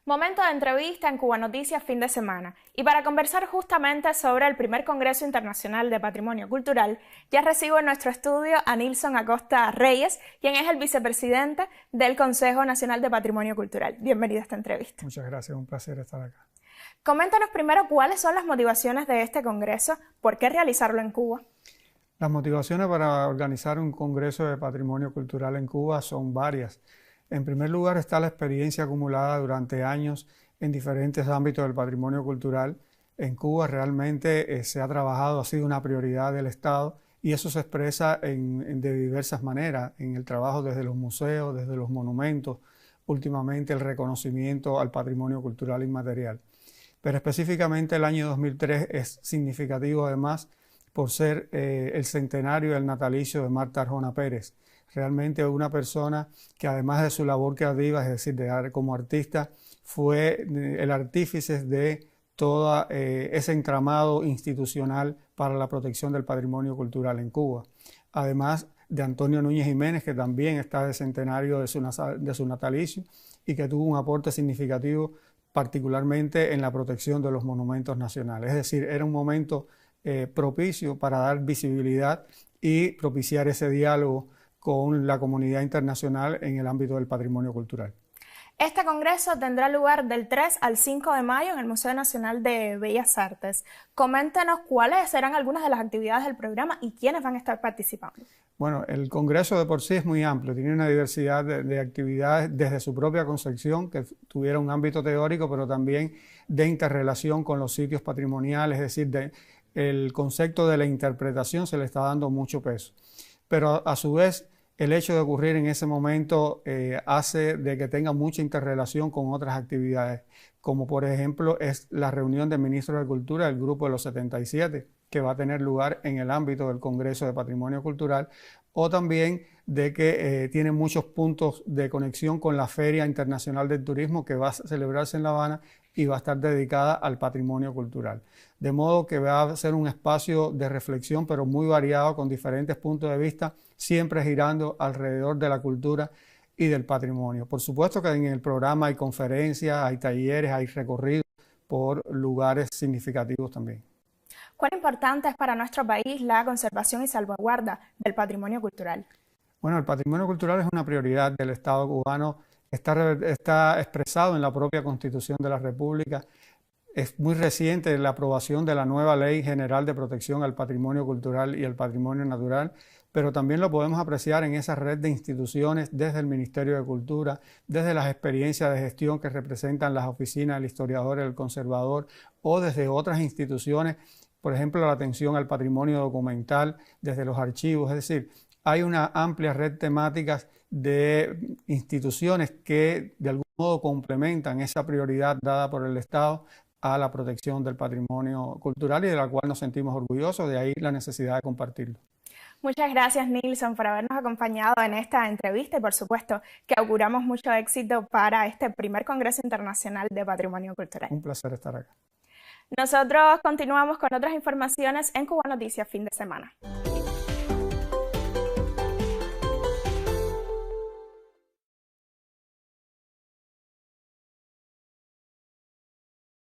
Momento de entrevista en Cuba Noticias fin de semana. Y para conversar justamente sobre el primer Congreso Internacional de Patrimonio Cultural, ya recibo en nuestro estudio a Nilson Acosta Reyes, quien es el vicepresidente del Consejo Nacional de Patrimonio Cultural. Bienvenido a esta entrevista. Muchas gracias, un placer estar acá. Coméntanos primero cuáles son las motivaciones de este Congreso, por qué realizarlo en Cuba. Las motivaciones para organizar un Congreso de Patrimonio Cultural en Cuba son varias. En primer lugar está la experiencia acumulada durante años en diferentes ámbitos del patrimonio cultural. En Cuba realmente se ha trabajado, ha sido una prioridad del Estado y eso se expresa de diversas maneras, en el trabajo desde los museos, desde los monumentos, últimamente el reconocimiento al patrimonio cultural inmaterial. Pero específicamente el año 2003 es significativo además por ser el centenario del natalicio de Marta Arjona Pérez. Realmente una persona que además de su labor creativa, es decir, como artista, fue el artífice de todo ese entramado institucional para la protección del patrimonio cultural en Cuba. Además de Antonio Núñez Jiménez, que también está de centenario de su natalicio y que tuvo un aporte significativo particularmente en la protección de los monumentos nacionales. Es decir, era un momento propicio para dar visibilidad y propiciar ese diálogo con la comunidad internacional en el ámbito del patrimonio cultural. Este congreso tendrá lugar del 3 al 5 de mayo en el Museo Nacional de Bellas Artes. Coméntenos cuáles serán algunas de las actividades del programa y quiénes van a estar participando. Bueno, el congreso de por sí es muy amplio, tiene una diversidad de actividades desde su propia concepción, que tuviera un ámbito teórico, pero también de interrelación con los sitios patrimoniales, es decir, el concepto de la interpretación se le está dando mucho peso. Pero a su vez, el hecho de ocurrir en ese momento hace de que tenga mucha interrelación con otras actividades, como por ejemplo es la reunión de ministros de Cultura del Grupo de los 77, que va a tener lugar en el ámbito del Congreso de Patrimonio Cultural, o también de que tiene muchos puntos de conexión con la Feria Internacional del Turismo que va a celebrarse en La Habana y va a estar dedicada al patrimonio cultural. De modo que va a ser un espacio de reflexión, pero muy variado, con diferentes puntos de vista, siempre girando alrededor de la cultura y del patrimonio. Por supuesto que en el programa hay conferencias, hay talleres, hay recorridos por lugares significativos también. ¿Cuán importante es para nuestro país la conservación y salvaguarda del patrimonio cultural? Bueno, el patrimonio cultural es una prioridad del Estado cubano, está expresado en la propia Constitución de la República. Es muy reciente la aprobación de la nueva Ley General de Protección al Patrimonio Cultural y al Patrimonio Natural, pero también lo podemos apreciar en esa red de instituciones desde el Ministerio de Cultura, desde las experiencias de gestión que representan las oficinas del historiador y del conservador, o desde otras instituciones, por ejemplo, la atención al patrimonio documental, desde los archivos. Es decir, hay una amplia red temática de instituciones que de algún modo complementan esa prioridad dada por el Estado a la protección del patrimonio cultural y de la cual nos sentimos orgullosos, de ahí la necesidad de compartirlo. Muchas gracias, Nilson, por habernos acompañado en esta entrevista y por supuesto que auguramos mucho éxito para este primer Congreso Internacional de Patrimonio Cultural. Un placer estar acá. Nosotros continuamos con otras informaciones en Cuba Noticias fin de semana.